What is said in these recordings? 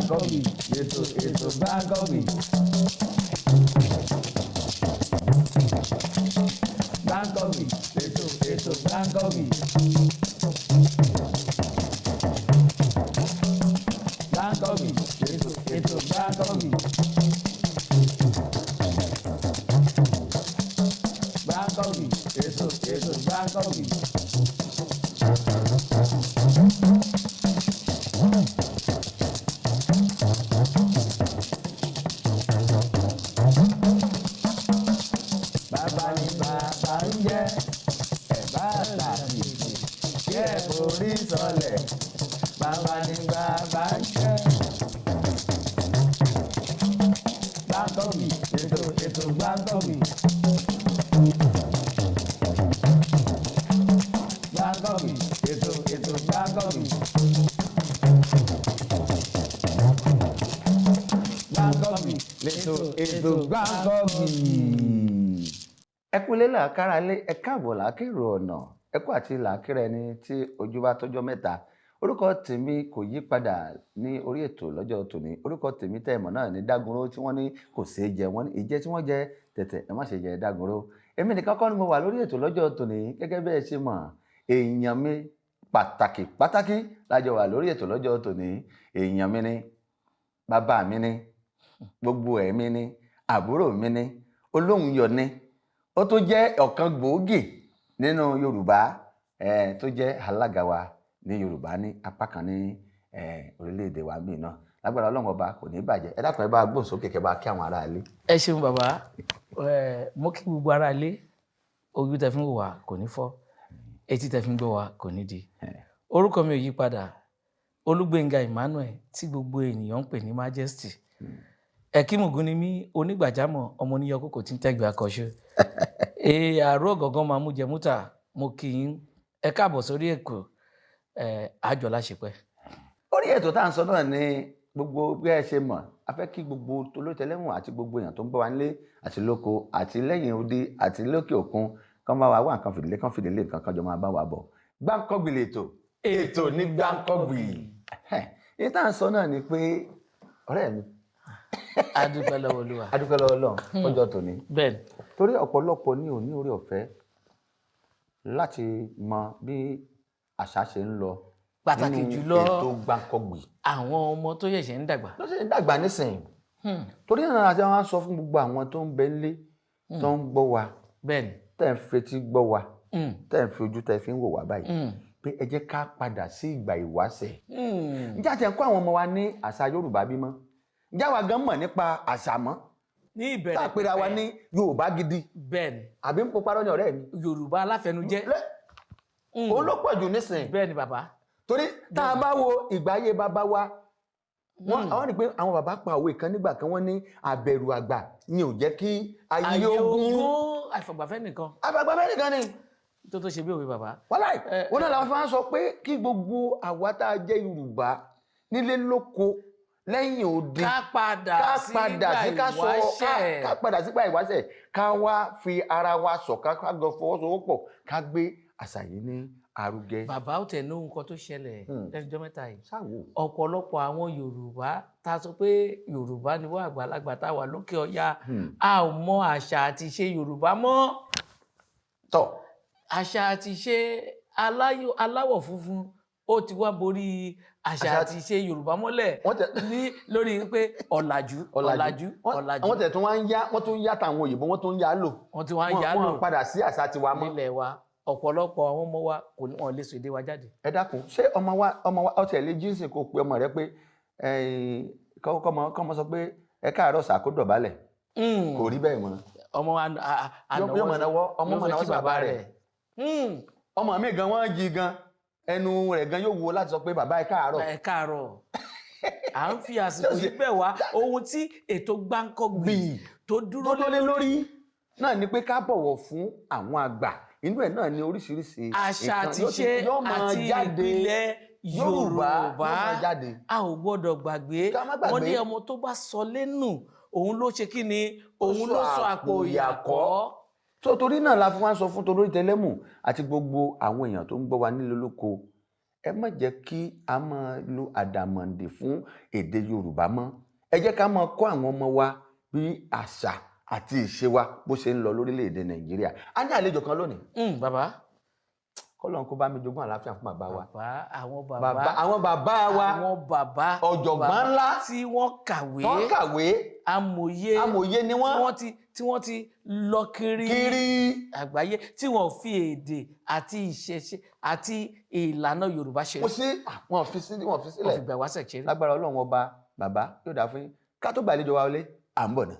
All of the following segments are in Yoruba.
Gbáǹkọ́gbì ètò Gbáǹkọ́gbì. Gbáǹkọ́gbì ètò Gbáǹkọ́gbì. Gbáǹkọ́gbì ètò Gbáǹkọ́gbì. Gbáǹkọ́gbì ètò Gbáǹkọ́gbì. Bàbá ni bàbá ń jẹ́ ẹ̀bá àtàkìtì kí ẹ̀ forí sọlẹ̀. Bàbá ni bàbá ń jẹ́. Gbáǹkọ́gbì ètò Gbáǹkọ́gbì. Gbáǹkọ́gbì ètò Gbáǹkọ́gbì. Gbáǹkọ́gbì ètò Gbáǹkọ́gbì. Ẹ kú ilé làákàrà lé, ẹ káàbọ̀ làákèrò ọ̀nà, ẹ kú àti làákìrà ẹni tí ojú bá tọ́jọ́ mẹ́ta. Orúkọ tèmi kò yí padà ní orí ètò lọ́jọ́ tòní. Orúkọ tèmi tẹ́ ẹ mọ̀ náà ní Dágunró, tí wọ́n ní kò ṣeé jẹ, wọ́n ní ìjẹ tí wọ́n jẹ tẹ̀tẹ̀ ẹ má ṣe jẹ Dágunró. Èmi nìkan kọ́ ni mo wà lórí ètò lọ́jọ́ tòní, gẹ́gẹ́ bí ẹ ṣe mọ̀ èèyàn mi pàtàkì lájọ wà lórí ètò lọ́jọ́ tòní. Èèyàn mi ni, bàbá mi ni, gbogbo ẹ̀ mi ni, àbúrò mi ni, olóhùn yọ̀ ni, ó tó jẹ́ ọ̀kan gbòógì nínú Yorùbá tó jẹ́ alága wa ní Yorùbá ní apá kan ní orílẹ̀-èdè wa míì náà. Lágbára Ọlọ́run ọba kò ní bàjẹ́. Ẹ dákun ẹ bá gbóhùn sókè kẹ́ bá kí àwọn ará ilé. Ẹ ṣeun bàbá, mo kí gbogbo ará ilé, ojú tẹ́ fi ń wò wá kò ní fọ́, etí tẹ́ fi ń gbọ́ wá kò ní di. Orúkọ mi ò yí padà, Olúgbénga Emmanuel tí gbogbo ènìyàn ń pè ní Majesty. Ẹ̀kímùgún ni mí, onígbàjámọ̀ ọmọ oníyọkókò tí ń tẹ́gbẹ̀ẹ́ akọ́ṣe. Àárọ̀ gọ̀gán máa mú jẹmúta, mo kì í ẹ káàbọ̀ sórí èkó àjọlá ṣepẹ́. Orí ètò tá à ń sọ náà ni gbogbo bí ẹ ṣe mọ̀, a fẹ́ kí gbogbo tolótẹlẹ́mù àti gbogbo èèyàn tó ń gbọ́ wa nílé àti lóko àti lẹ́yìn odi àti lókè òkun kan bá wa wá nǹkan fìdílé nǹkan kan jọ máa bá wa bọ̀. Gbáǹkọ́gbì lètò, ètò ní Gbáǹkọ́gbì. Èyí tá à ń sọ náà ni pé ọ̀rẹ́ mi. Adúpẹ́ lọ́wọ́ Olúwa. Adúpẹ́ lọ́wọ́ Ọlọ́run fọ́jọ́ tòní. Bẹ́ẹ̀ni. Torí ọ̀pọ̀lọpọ̀ ní òní orí ọ̀fẹ́ láti mọ bí àṣà ṣe ń lọ. Pàtàkì jùlọ ètò Gbáǹkọ́gbì. Àwọn ọmọ tó ṣẹ̀ṣẹ̀ ń dàgbà. Tó ṣẹ̀ṣẹ̀ ń dàgbà nísìnyí. Torí náà àti àwọn sọ fún gbogbo àwọn tó ń bẹ nílé tó ń gbọ́ wa. Bẹ́ẹ̀ni. Tẹ́ ń fetí gbọ́ wa. Tẹ́ ń fi ojú tẹ́ fi ń wò wá báyìí. Pé ẹ jẹ́ ká padà sí ìgbà ìwáṣẹ̀. Ǹjẹ́ àti ẹ̀ ń kọ́ àwọn ọmọ wa ní àṣà Yorùbá bímọ? Ǹjẹ́ àwa gan mọ̀ nípa àṣà mọ́? Ní ìbẹ̀rẹ̀ tá a pera wa ní Yorùbá gidi. Bẹ́ẹ̀ni. Àbí ń parọ́ ní ọ̀rẹ́ mi. Yorùbá aláfẹnujẹ́. Òun ló pọ̀ jù nísìnyí. Bẹ́ẹ̀ni bàbá. Torí tá a bá wo ìgbà ayé bàbá wa, àwọn rí pé àwọn bàbá pa òwe kan nígbà kan wọ́n ní àbẹ̀rù àgbà ni ò jẹ́ kí ayé ogún. Àfàgbàfẹ́ nìkan. Àfàgbàfẹ́ nìkan ni. Tó ṣe bí òwe bàbá. Wàláì, wọn náà làwọn fi máa ń sọ pé kí gbogbo àwa tá a jẹ́ Yorùbá nílé lóko lẹ́yìn odi ká padà sí ìgbà ìwáṣẹ̀ ká wá fi ara wa ṣọ̀kan ká jọ fọwọ́sowọ́pọ̀ ká gbé àṣà yìí ní arugẹ. Bàbá ò tẹ̀ ní ohun kan tó ṣẹlẹ̀ lẹ́jọ́ mẹ́ta yìí. Ṣáwo. Ọ̀pọ̀lọpọ̀ àwọn Yorùbá tá a sọ pé Yorùbá ni wọ́n àgbàlagbà tá a wà lókè ọya a ò mọ àṣà àti ìṣe Yorùbá mọ́. Tọ́. Àṣà àti ìṣe aláwọ̀ funfun ó ti wá borí àṣà àti ìṣe Yorùbá mọ́lẹ̀ ní lórí pé ọ̀làjú. Àwọn tẹ̀ tún wá ń yá, wọ́n tún ń yá tàwọn òyìnbó, wọ́n tún ń yá lò. Wọ́n ti wá ń yá lò. Wọ́n padà sí àṣà tiwa mọ́. Nílẹ̀ wa ọ̀pọ̀lọpọ̀ àwọn ọmọ wa kò ní wọn lè sọ èdè wa jáde. Ẹ dákun, ṣé ọmọ wa ọtí ẹ̀ lè jíǹsì kó pe ọmọ rẹ pé kọ́mọ sọ pé ẹ káàárọ̀ sà kó dọ̀bálẹ̀. Kò rí bẹ́ẹ̀ mọ́. Ọmọ wa ànáwọ́ sí bàbá rẹ̀. Ọmọ mi gan wọ́n jí gan ẹnu rẹ̀ gan yóò wo láti sọ pé bàbá ẹ káàárọ̀. Ẹ káàárọ̀. À ń fi àsìkò yìí bẹ̀ wá ohun tí ètò Gbáǹkọ́gbì tó dúró lé lórí náà ni pé ká bọ̀wọ̀ fún àwọn àgbà. Inú ẹ̀ náà ni oríṣiríṣi àṣà àti ìṣe àti ìpìlẹ̀ Yorùbá a ò gbọ́dọ̀ gbàgbé. Wọ́n ní ọmọ tó bá sọ lẹ́nu òun ló ṣe kí ni òun ló sọ àpò ìyàkọ́. Torí náà la fi wá sọ fún torí tẹlẹ́mù àti gbogbo àwọn èèyàn tó ń gbọ́ wa nílé lóko ẹ má jẹ́ kí a máa lo àdàmọ̀dì fún èdè Yorùbá mọ́. Ẹ jẹ́ ká máa kọ́ àwọn ọmọ wa bí àṣà àti ìṣe wa bó ṣe ń lọ lórílẹ̀‐èdè Nàìjíríà. A ní àlejò kan lónìí. Bàbá. Kọ́lọ́run kó bá mi jogún àlàáfíà fún bàbá wa. Àwọn bàbá wa. Àwọn bàbá. Ọ̀jọ̀gbọ́n ńlá. Tí wọ́n kàwé. Wọ́n kàwé. Amòye ni wọ́n. Tí wọ́n ti lọ kiri àgbáyé, tí wọ́n fi èdè àti ìṣẹ̀ṣe àti ìlànà Yorùbá ṣe. Wọ́n fi sílẹ̀. Wọ́n fi gbà wá ṣẹ̀ṣẹ̀. Lágbára Ọlọ́run ọba bàbá yóò dá fún yín. Ká tó gbàlejò wa wọlé, à ń bọ̀ náà.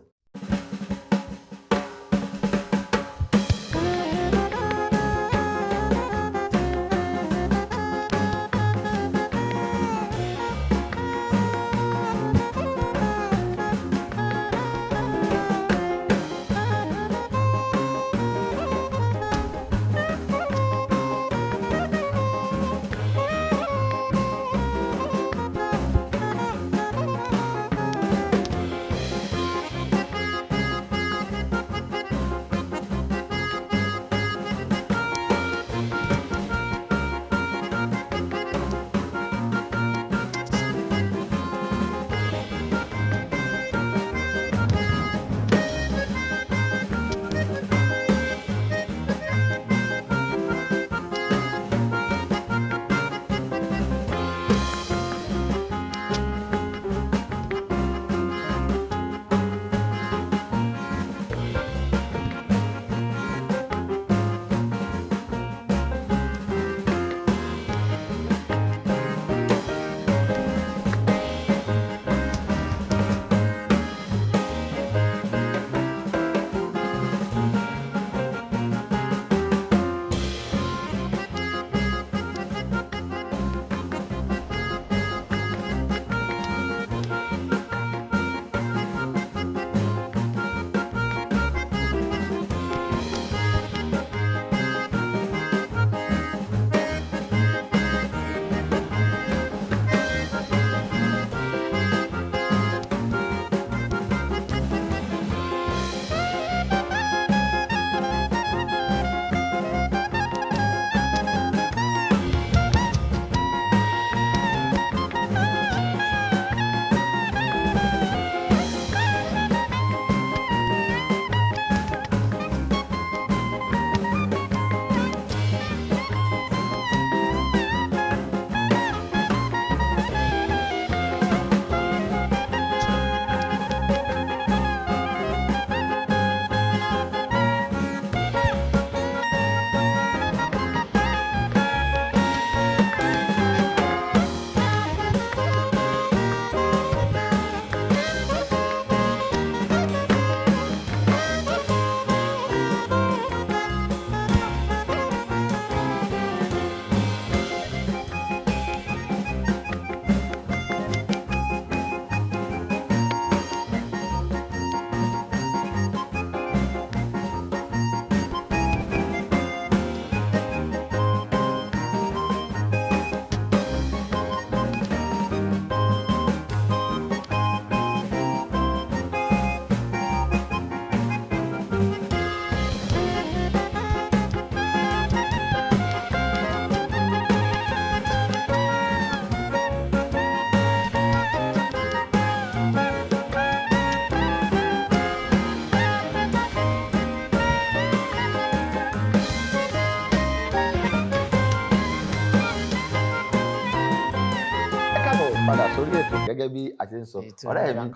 padà sórí ètò gẹ́gẹ́ bí a ṣe ń sọ ọ̀rẹ́ mi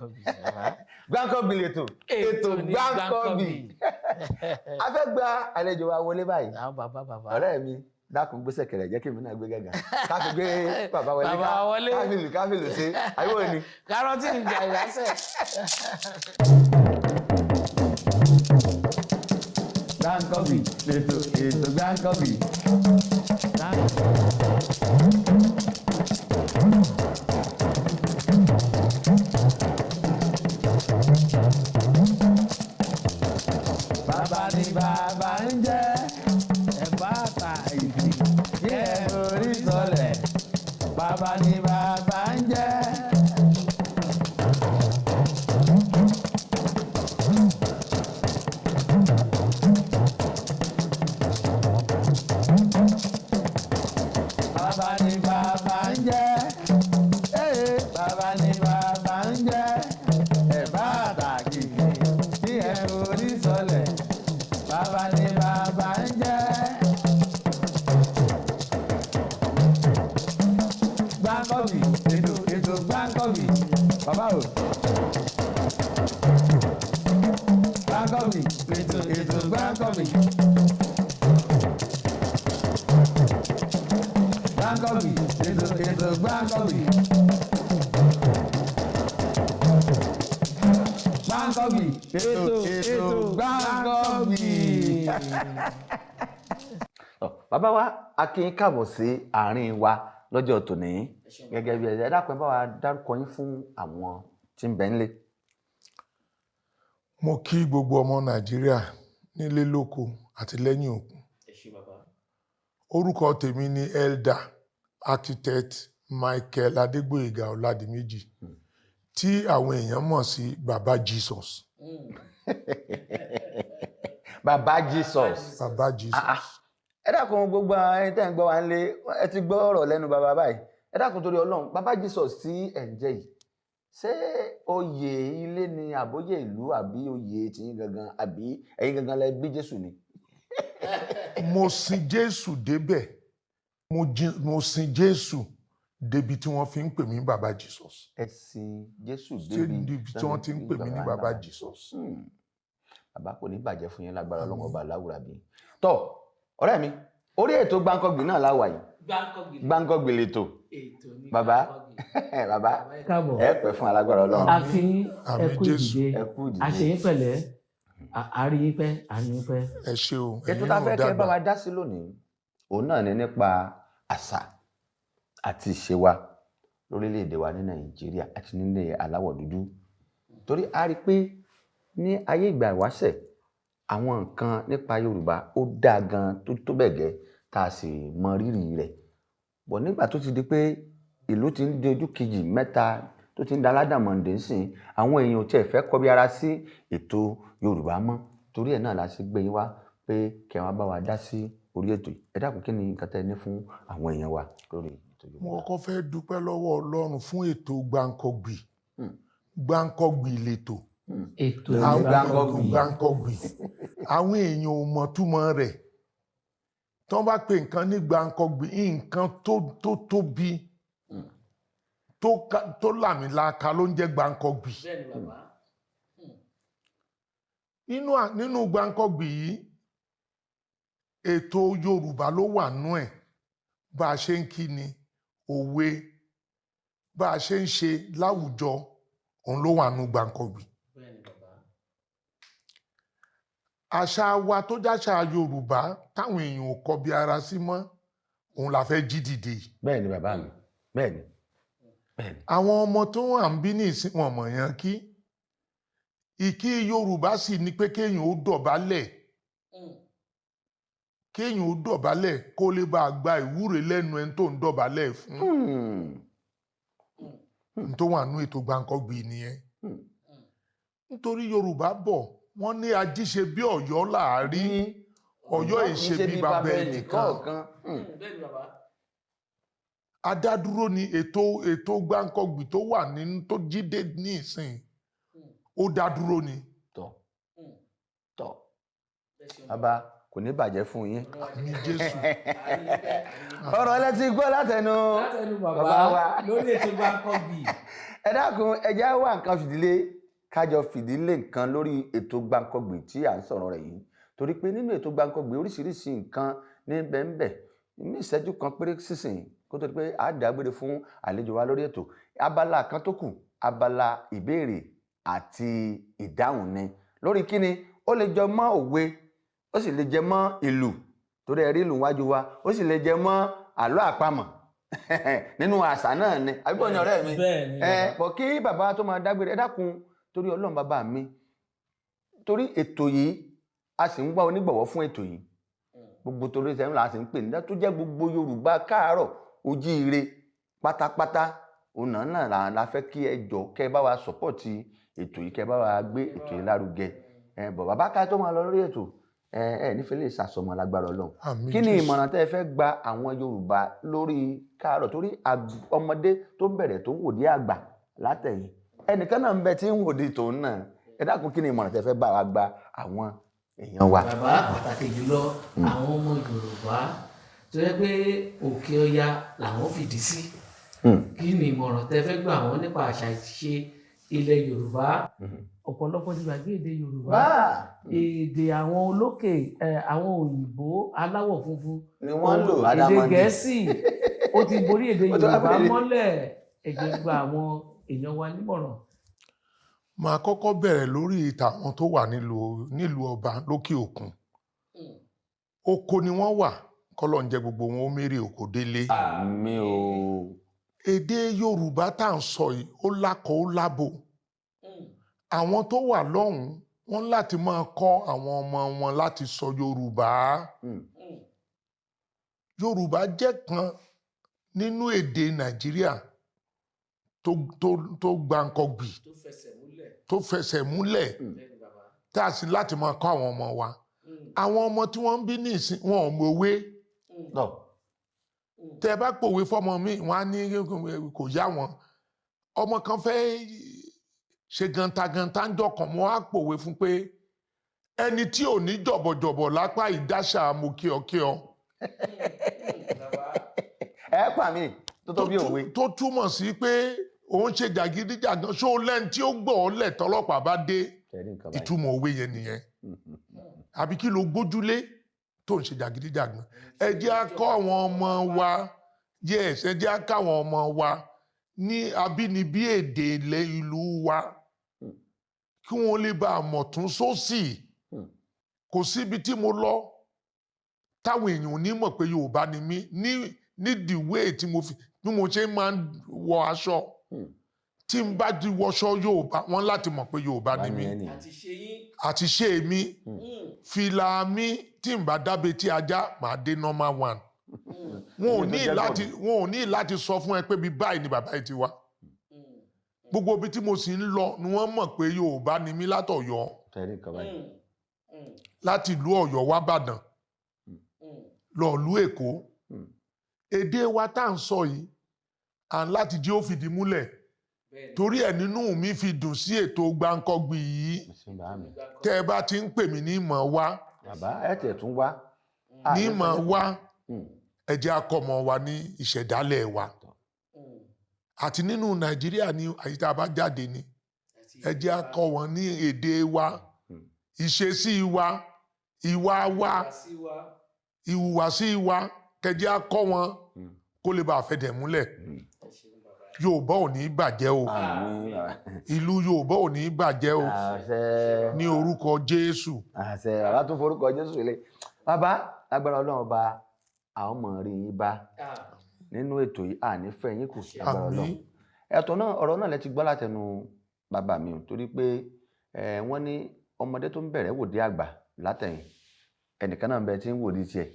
Gbankanbi lètò ètò Gbankanbi a fẹ́ gba àlejò wa wọlé báyìí ọ̀rẹ́ mi dákun gbèsè kẹrẹ jẹ́ kí èmi náà gbé gàgà ká fi gbé bàbá wọlé káfílù ṣe àyíwò ni. kárọ́tì ìjà ìyáṣẹ́. Gbankanbi lètò ètò Gbankanbi. Bàbá ni bàbá ń jẹ́ ẹ̀fà àtà ìdí kí ẹ orí sọlẹ̀. Bàbá ni bàbá ń jẹ́. Bàbá ni bàbá. bàbá ń jẹ́. Bàbá ni bàbá ń jẹ́. Ẹ̀bá àtàkìkì tí ẹ orí sọlẹ̀. Bàbá ni bàbá ń jẹ́. Gbáǹkọ́bì, ètò Gbáǹkọ́bì. Bàbá o. Gbáǹkọ́bì, ètò Gbáǹkọ́bì. Gbáǹkọ́bì, ètò Gbáǹkọ́bì. Gbáǹkọ́bì, ètò Gbáǹkọ́bì. Bàbá wa, a kí yín káàbọ̀ sí àárín wa lọ́jọ́ tòní gẹ́gẹ́ bí ẹ dákun bá wa dárúkọ yín fún àwọn tí ń bẹ nílé. Mo kí gbogbo ọmọ Nàìjíríà nílé lóko àti lẹ́yìn òkun. Orúkọ tèmi ni Elder Architect Michael Adégbóyèga Ọládìméjì tí àwọn èèyàn mọ̀ sí Baba Jesus. Baba Jesus. Baba Jesus. Ẹ dákun gbogbo ẹni tẹ́ ń gbọ́ wa nílé, ẹ ti gbọ́ ọ̀rọ̀ lẹ́nu bàbá báyìí. Ẹ dákun torí Ọlọ́run, Baba Jesus tí ẹ̀ ń jẹ́ yìí, ṣé oyè ilé ni àbóyè ìlú àbí oyè tiyín gangan àbí ẹ̀yin gangan lẹ bí Jésù ni? Mo sin Jésù débẹ̀, mo sin Jésù débi tí wọ́n fi ń pè mí Baba Jesus. Ẹ sin Jésù débi tí wọ́n ti ń pè mí ní Baba Jesus. Bàbá kò ní bàjẹ́ fún yín lágbára Ọlọ́run ọba aláwùrà bí. Tọ́ ọ̀rẹ́ mi, orí ètò Gbáǹkọ́gbì náà láwà yìí. Gbáǹkọ́gbì lètò. Bàbá ẹ pẹ́ fún alágbára Ọlọ́run. A fi ẹkú ìdìde, àṣeyín pẹ̀lẹ́, àárín pẹ́, àárín pẹ́. Ẹ ṣé o, ètò tá a fẹ́ kẹ́ bá wa dá sí lónìí, òun náà ni nípa àṣà àti ìṣe wa lórílẹ̀‐èdè wa ní Nàìjíríà àti nílẹ̀ aláwọ̀ dúdú. Torí a rí pé ní ayé ìgbà ìwáṣẹ̀, àwọn nǹkan nípa Yorùbá ó dáa gan tó bẹ́ẹ̀ gẹ́ tá a sì mọ rírì rẹ̀. Bọ̀ nígbà tó ti di pé ìlú ti ń di ojú kejì mẹ́ta tó ti ń da aládàmọ̀dé sìn, àwọn èèyàn ò tiẹ̀ fẹ́ kọbi ara sí ètò Yorùbá mọ́. Torí ẹ̀ náà la ṣe gbé yín wá pé kẹ́ wá bá wa dá sí orí ètò yìí. Ẹ dákun kí ni nǹkan tẹ́ ní fún àwọn èèyàn wa lórí ètò Yorùbá? Mo kọ́kọ́ fẹ́ dúpẹ́ lọ́wọ́ Ọlọ́run fún ètò Gbáǹkọ́gbì. Gbáǹkọ́gbì lètò. Ètò Gbáǹkọ́gbì. Àwọn èèyàn ò mọ̀ túmọ̀ rẹ̀. Tí wọ́n bá pe nǹkan ní Gbáǹkọ́gbì, nǹkan tó tóbi tó làmìlaka ló ń jẹ́ Gbáǹkọ́gbì. Nínú Gbáǹkọ́gbì yìí, ètò Yorùbá ló wà nú ẹ̀. Bá a ṣe ń kí ni, òwe, bá a ṣe ń ṣe láwùjọ, òun ló wà nú Gbáǹkọ́gbì. Àṣà wa tó jáṣà Yorùbá táwọn èèyàn ò kọbi ara sí mọ́, òun la fẹ́ jí dìde. Bẹ́ẹ̀ ni bàbá mi, bẹ́ẹ̀ ni. Àwọn ọmọ tó wà ń bí ní ìsìn wọn mọ̀ yẹn kí. Ìkí Yorùbá sì ni pé kéèyàn ó dọ̀bálẹ̀. Kéèyàn ó dọ̀bálẹ̀ kó lè bá gba ìwúre lẹ́nu ẹni tó ń dọ̀bálẹ̀ fún. Tó wà nú ètò Gbáǹkọ́gbì nìyẹn. Nítorí Yorùbá bọ̀, wọ́n ní ají ṣe bí Ọ̀yọ́ láàrí, Ọ̀yọ́ ìṣe bí bàbá ẹnìkan. Adádúró ni ètò Gbáǹkọ́gbì tó wà nínú tó jíde ní ìsìn, ó dádúró ni. Tọ́ bàbá kò ní bàjẹ́ fún yín. Ní Jésù. Ọ̀rọ̀ ẹ ti gbọ́ látẹnu bàbá wa lórí ètò Gbáǹkọ́gbì. Ẹ dákun ẹjẹ́ wá nǹkan fìdílé kájọ fìdílé nǹkan lórí ètò Gbáǹkọ́gbì tí à ń sọ̀rọ̀ rẹ̀ yìí. Torí pé nínú ètò Gbáǹkọ́gbì oríṣiríṣi nǹkan ní bẹ́ẹ̀ ní ìṣẹ́jú kan péré sísìn kó tó di pé a dágbére fún àlejò wa lórí ètò. Abala kan tó kù, abala ìbéèrè àti ìdáhùn ni. Lórí kíni, ó lè jọ mọ́ òwe, ó sì lè jẹ mọ́ ìlú, torí ẹ rí ìlú wájú wa, ó sì lè jẹ mọ́ àlọ́ àpamọ̀ nínú àṣà náà ni. Àbíkọ́ ni ọ̀rẹ́ mi. Pọ̀ kí bàbá tó máa dágbére, ẹ dákun torí Ọlọ́run bàbá mi, torí ètò yìí a sì ń wá onígbọ̀wọ́ fún ètò yìí. Gbogbo torí sẹ́yìn la sì ń pè ní tó jẹ́ gbogbo Yorùbá káàárọ̀ ojíire pátápátá. Òun náà la fẹ́ kí ẹ jọ kẹ́ bá wa sọ́pọ̀tì ètò yìí, kẹ́ bá wa gbé ètò yìí lárugẹ. Bọ̀ bàbá ká tó máa lọ lórí ètò, ẹ nífẹ̀ẹ́ lè ṣàsọmọ lágbára Ọlọ́run. Àmín Kí ni Jésù. ìmọ̀ràn tẹ́ ẹ fẹ́ gba àwọn Yorùbá lórí káàárọ̀ torí ọmọdé tó bẹ̀rẹ̀ tó ń wòdí àgbà látẹ̀yìn ẹnìkan náà ń bẹ tí ń wòdí tòun náà ẹ dákun kí ni ìmọ̀ràn tẹ́ ẹ fẹ́ bá wa gba àwọn èèyàn wa. bàbá pàtàkì jùlọ àwọn ọmọ Yorùbá tó yẹ pé òkè ọya làwọn fìdí sí kí ni ìmọ̀ràn tẹ́ fẹ́ gbà wọ́n nípa àṣà ìṣe ilẹ̀ Yorùbá ọ̀pọ̀lọpọ̀ ti gbàgbé èdè Yorùbá èdè àwọn olókè àwọn òyìnbó aláwọ̀ funfun ni wọ́n lò èdè Àdàmọ̀dì. Gẹ̀ẹ́sì ó ti borí èdè Yorùbá mọ́lẹ̀ ẹ jẹ́ gba àwọn èèyàn wa nímọ̀ràn. Màá kọ́kọ́ bẹ̀rẹ̀ lórí ìtàwọn tó wà nílùú ọba lókè òkun. Oko ni wọ́n wà kọ́lọ́run jẹ́ gbogbo wọn ó mérè oko délé. Àmín o. Èdè Yorùbá tá à ń sọ yìí ó lákọ ó lábo. Àwọn tó wà lọ́hùn-ún wọ́n láti máa kọ́ àwọn ọmọ wọn láti sọ Yorùbá. Yorùbá jẹ́ kan nínú èdè Nàìjíríà tó gbàǹkọ̀gbì tó fẹsẹ̀ múlẹ̀ tá a sì láti máa kọ́ àwọn ọmọ wa. Àwọn ọmọ tí wọ́n ń bí ní ìsìn wọn ò mọ̀wé. Tẹ́ bá pòwe fọ́mọ mi wọ́n á ní kò yá wọn. Ọmọ kan fẹ́ ṣe gantaganta ń jọkàn mọ́ á pòwe fún pé ẹni tí ò ní jọ̀bọ̀jọ̀bọ̀ lápá ìdáṣà mo kí ọ kí ọ. Ẹ pa mí tó tó bí òwe. Tó túmọ̀ sí pé òun ṣe jàgídíjàgan ṣó lẹ́ni tí ó gbọ́ ọ lẹ̀ tọ́lọ́pàá bá dé ìtumọ̀ òwe yẹn nìyẹn. Àbí kí ló gbójúlé tó ń ṣe jàgídíjàgan. Ẹ jẹ́ á kọ́ àwọn ọmọ wa yes ẹ jẹ́ á kọ́ àwọn ọmọ wa ní abínibí èdè ilẹ̀ ìlú wa kí wọ́n lè bá a mọ̀ tún sósì. Kò síbi tí mo lọ táwọn èèyàn ò ní mọ̀ pé Yorùbá ni mí ní the way tí mo ṣe máa ń wọ aṣọ. Tí n bá ti wọṣọ Yorùbá wọ́n láti mọ̀ pé Yorùbá ni mí. Àti ṣe mi fìlà mi tí n bá dábẹ́ tí ajá màá dé number 1. Wọn ò ní láti sọ fún ẹ pé bí báyìí ni bàbá yìí ti wá. Gbogbo ibi tí mo sì ń lọ ni wọ́n mọ̀ pé Yorùbá ni mí látọ̀yọ́. Láti ìlú Ọ̀yọ́ wá Ìbàdàn lọ ìlú Èkó. Èdè wa tá à ń sọ yìí à ń láti jẹ́ ó fìdí múlẹ̀. Torí ẹ̀ nínú mi fi dùn sí ètò Gbàǹkọ̀gbì yìí. Tẹ́ ẹ bá ti ń pè mí ní ìmọ̀ wá. Bàbá ẹ tẹ̀ tún wá. Ní ìmọ̀ wá ẹ jẹ́ á kọ́ ọmọ wa ní ìṣẹ̀dálẹ̀ wa. Àti nínú Nàìjíríà ní àyíká bá jáde ni. Ẹ jẹ́ á kọ́ wọn ní èdè wa, ìṣesí wa, ìwà wa, ìhùwàsí wa. Kẹ́ jẹ́ á kọ́ wọn kó lè bá fẹ̀dẹ̀ múlẹ̀. Yorùbá ò ní bàjẹ́ o. Ìlú Yorùbá ò ní bàjẹ́ o. Ní orúkọ Jésù. Bàbá tún forúkọ Jésù lé. Bàbá lágbára Ọlọ́run ọba àwọn ọmọ rí yín bá nínú ètò yìí àní fẹ́ yín kù lágbára Ọlọ́run. Ẹ̀tọ́ náà ọ̀rọ̀ náà lẹ ti gbọ́ látẹnu bàbá mi torí pé wọ́n ní ọmọdé tó ń bẹ̀rẹ̀ wòde àgbà látẹ̀yìn ẹnìkan náà ń bẹ tí ń wòde tiẹ̀.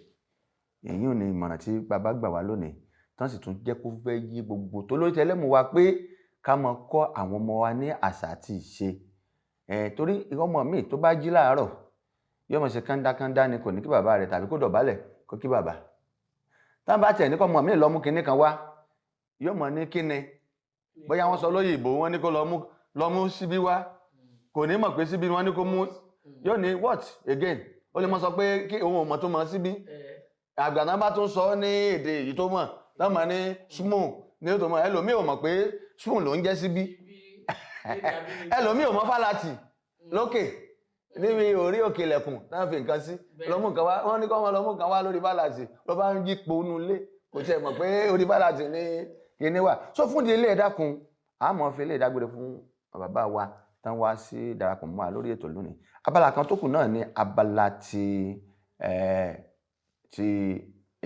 Èyí ò ní ìmọ̀ràn tí bàbá gbà wá lónìí tán sì tún jẹ́ kó fẹ́ yí gbogbo tó lórí tẹlẹ́mù wa pé ká máa kọ́ àwọn ọmọ wa ní àṣà àti ìṣe. Torí ọmọ mi tó bá jí láàárọ̀ yóò mọ̀ ṣe kándákándá ni kò ní kí bàbá rẹ̀ tàbí kó dọ̀bálẹ̀ kó kí bàbá. Tá bá tiẹ̀ ní kọ́ ọmọ mi lọ mú kinní kan wá yóò mọ̀ ní kíni bóyá wọ́n sọ lóyìnbó wọ́n ní kó lọ mú síbí wá kò ní mọ̀ pé síbí wọ́n ní kó mú yóò ní what again ó lè mọ̀ sọ pé kí òun ò mọ̀ tó mọ̀ síbí àgbàná bá tún sọ ní èdè èyí tó mọ̀ lọ́mọ ní spoon ní ó tó mọ̀ ẹlòmíì ò mọ̀ pé spoon ló ń jẹ́ síbí ẹlòmíì ò mọ̀ fálàtì lókè níbi orí òkè ilẹ̀kùn náà fi nǹkan sí lọ́mú nǹkan wá wọ́n ní kọ́ wọn lọ́mú nǹkan wá lórí fálàtì ló bá ń yípo inú ilé kò tiẹ̀ mọ̀ pé orí fálàtì ní kíní wà sọ fún di ilé ẹ̀dákun àmọ́ fi ilé ìdágbére fún bàbá wa tán wá sí darapọ̀ mọ́ wa lórí ètò lónìí abala kan tó kù náà ní abala ti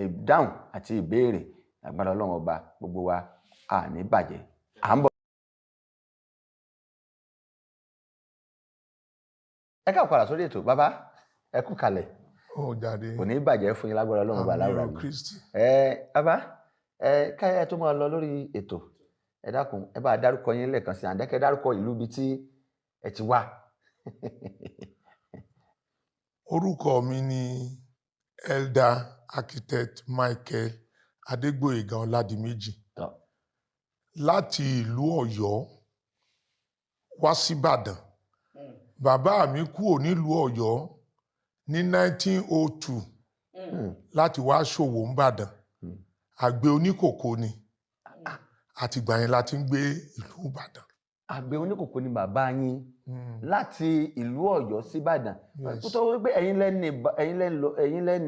ìdáhùn àti ìbéèrè agbára Ọlọ́run ọba gbogbo wa àní bàjẹ́ à ń bọ̀. Ẹ káàbọ̀ padà sórí ètò bàbá ẹ kú kalẹ̀ kò ní bàjẹ́ fún yín lágbára Ọlọ́run ọba láwùrà mi. Bàbá káyọ̀ tó máa lọ lórí ètò ẹ dákun ẹ bá dárúkọ yín lẹ́ẹ̀kan sí àǹdẹ́kẹ́ dárúkọ ìlú ibi tí ẹ ti wá. Orúkọ mi ni Elder Architect Michael Adégbóyèga Ọládìméjì láti ìlú Ọ̀yọ́ wá síbàdàn. Bàbá mi kúrò nílùú Ọ̀yọ́ ní 1902 láti wá ṣòwò ńbàdàn. Àgbẹ̀ oníkòkó ni. Àtìgbà yẹn la ti ń gbé ìlú Ìbàdàn. Àgbẹ̀ oníkòkó ni bàbá yín láti ìlú Ọ̀yọ́ sí Ìbàdàn. Kó tó wí pé ẹ̀yin lẹ́ni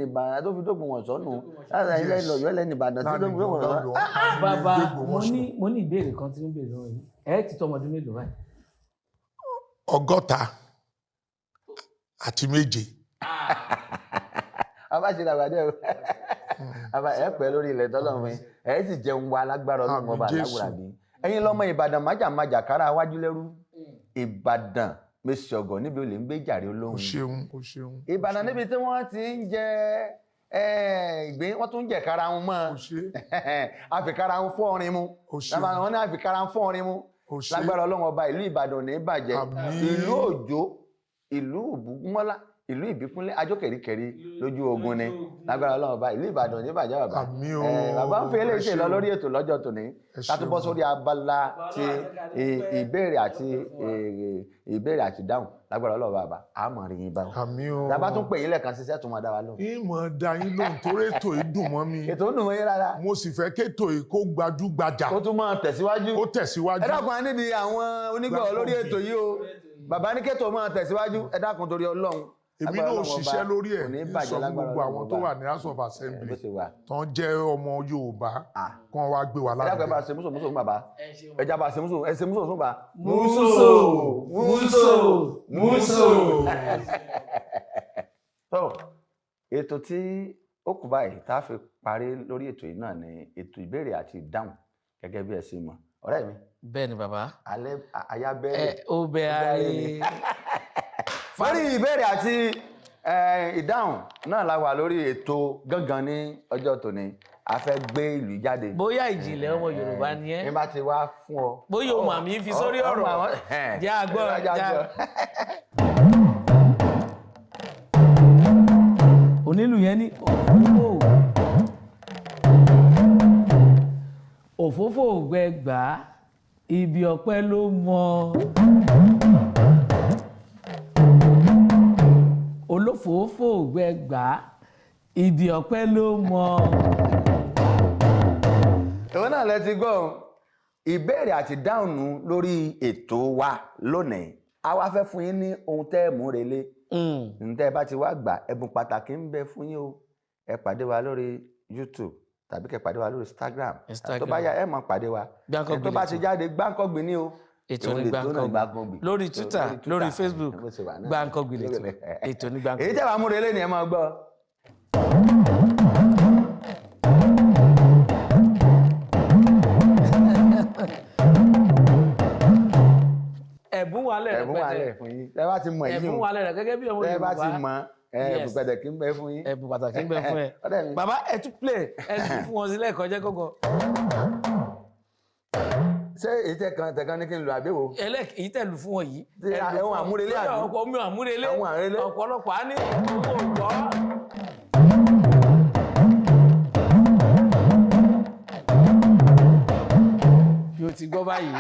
Ìbàdàn tó fi dógbò wọ̀n sọ́nù. Ẹ̀yin lẹ́ni Ọ̀yọ́ lẹ́ni Ìbàdàn tó dógbò wọ̀n sọ́nù. Bàbá mo ní ìbéèrè kan tí ń béèrè lọ́wọ́ yìí. Ẹ ti tó ọmọdún mélòó báyìí? 107. Bàbá ṣe dàgbàdé o. Bàbá ẹ pẹ́ lórí ilẹ̀ tọ́lọ́run yín. Ẹ sì jẹun wa lágbára Ọlọ́run ọba aláwùrà bí. Ẹ̀yin lọ́mọ Ìbàdàn májàmájà kára wájú lẹ́rú. Ìbàdàn mèsì ọ̀gọ̀ níbi olè ń gbé jàre olóhùn. O ṣeun. Ìbàdàn níbi tí wọ́n ti ń jẹ ìgbín, wọ́n tún ń jẹ kára wọn mọ́. Àfikàrà wọn fọ́ orin mu. Wọ́n ní àfikàrà wọn fọ́ orin mu. Lágbára Ọlọ́run ọba ìlú Ìbàdàn ní bàjẹ́. Ìlú Òjó, ìlú Òbúmọ́lá, ìlú Ìbíkúnlé, ajó kẹ̀ríkẹ̀rí lójú ogun ni. Lágbára Ọlọ́run ọba ìlú Ìbàdàn ní bàjẹ́ bàbá. Bàbá ń fi eléyìí ṣe lọ lórí ètò lọ́jọ́ tòní. Ká tó bọ́ sórí abala ti ìbéèrè àti dáhùn. Lágbára Ọlọ́run bàbá a máa rí yín bá wọn. Bàbá tún pè yín lẹ́ẹ̀kan ṣiṣẹ́ tó máa dá wa lóhùn. Ìmọ̀ dá yín lóhùn torí ètò yìí dùn mọ́ mi. Ètò dùn mọ́ yín rárá. Mo sì fẹ́ kétò yìí kó gbajúgbajà. Ó tún máa tẹ̀síwájú. Ó tẹ̀síwájú. Ẹ dákun, a nídìí àwọn onígbọ̀wọ́ lórí ètò yìí o. Bàbá ní kétò máa tẹ̀síwájú. Ẹ dákun torí Ọlọ́run. Èmi náà ṣiṣẹ́ lórí ẹ̀ ní sọ fún gbogbo àwọn tó wà ní House of Assembly tó ń jẹ́ ọmọ Yorùbá kan wá gbé wa lárugẹ. Ẹ dákun, ẹ bá ṣe múso fún bàbá. Ẹ já bá ṣe múso, ẹ ṣe múso fún bàbá. Múso. Ètò tí ó kù báyìí tá a fi parí lórí ètò yìí náà ni ètò ìbéèrè àti ìdáhùn gẹ́gẹ́ bí ẹ ṣe mọ̀. Ọ̀rẹ́ mi. Bẹ́ẹ̀ ni bàbá. Alẹ́ àyà bẹ́ẹ̀. Ó bẹ ayé. Lórí ìbéèrè àti ìdáhùn náà la wà lórí ètò gangan ní ọjọ́ tòní. A fẹ́ gbé ìlú jáde. Bóyá ìjìnlẹ̀ ọmọ Yorùbá ni ẹ́. Ní bá ti wá fún ọ. Bóyá o mà mí fi sórí ọ̀rọ̀. Jẹ́ àgbọ̀ já. Onílù yẹn ní òfófó gbẹgbà ibi ọpẹ́ ló mọ. Olófòófó gbẹgbà ibi ọpẹ́ ló mọ. Ìwọ náà lẹ ti gbọ́ ìbéèrè àti dáhùn lórí ètò wa lónìí. A wá fẹ́ fún yín ní ohun tẹ́ ẹ̀ mú relé. Ǹtẹ́ ẹ bá ti wá gbà, ẹ̀bùn pàtàkì ń bẹ fún yín o. Ẹ pàdé wa lórí YouTube tàbí kẹ́ pàdé wa lórí Instagram. Tó bá yá ẹ máa pàdé wa. Tó bá ti jáde Gbáǹkọ́gbì ní o. Ètò ní Gbáǹkọ́gbì lórí Twitter, lórí Facebook, Gbáǹkọ́gbì lẹ́tọ̀. Ètò ní Gbáǹkọ́gbì. Èyí tẹ́ wàá mú relé ni ẹ máa gbọ́. Ẹ̀bùn wà lẹ̀ fún yín. Ẹ bá ti mọ̀ yín o. Ẹ̀bùn wà lẹ̀ gẹ́gẹ́ bí ọmọ Yorùbá. Ẹ bá ti mọ̀ ẹ̀bùn pàtàkì ń bẹ fún yín. Ẹ̀bùn pàtàkì ń bẹ fún ẹ. Bàbá ẹ tún play ẹ tún fún wọn sílẹ̀ kọjá kọ́kọ́. Ṣé èyí tẹ̀kan ní kí n lo àbẹ̀wò? Èyí tẹ̀ lù fún wọn yìí. Ẹ̀wọ̀n àmúrelé àbí? Omi àmúrelé. Ọ̀pọ̀lọpọ̀ á ní ògbọ́. Yóò ti gbọ́ báyìí.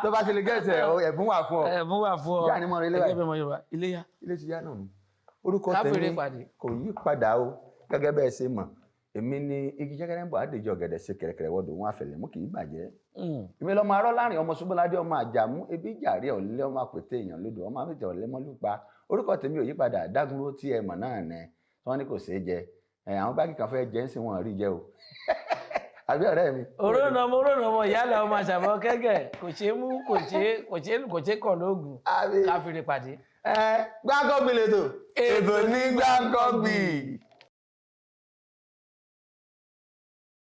Tó bá ti lè gẹ̀ẹ́sẹ̀ ẹ̀bùn wà fún ọ. Ẹ̀bùn wà fún ọ. Yá ni mo rí ilé gẹ́gẹ́ bí ọmọ Yorùbá. Iléyá. Ilé ti yá náà nù. Orúkọ tèmi kò yí padà o gẹ́gẹ́ bẹ́ẹ̀ ṣe mọ̀. Èmi ni igi jẹ́gẹ́rẹ́ ń bọ̀ àdèjì ọ̀gẹ̀dẹ̀ ṣe kẹ̀rẹ̀kẹ̀rẹ̀ wọ́dọ̀ wọn àfẹ̀lẹ̀ mú kì í bàjẹ́. Èmi lọ́mọ arọ́ láàrin ọmọ Ṣubọ́ládé ọmọ Àjàmú ebi jàre ọ̀lẹ́ ọmọ àpètè èèyàn lódò ọmọ àmì ọ̀lẹ́ mọ́lúpa. Orúkọ tèmi ò yí padà Dágúnró tí ẹ mọ̀ náà nẹ tí wọ́n ní kò ṣeé jẹ. Àwọn báàgì kan fẹ́ jẹ́ ń sìn wọ́n rí jẹ o. Àbí ọ̀rẹ́ mi. Òrónà ọmọ ìyáàlá ọmọ àṣàbọ̀ kẹ́gẹ̀ kò ṣeé mú kò ṣeé kọ̀ lóògùn káfíńrì pàdé. Gbáǹkọ́gbì lètò ètò ní Gbáǹkọ́gbì.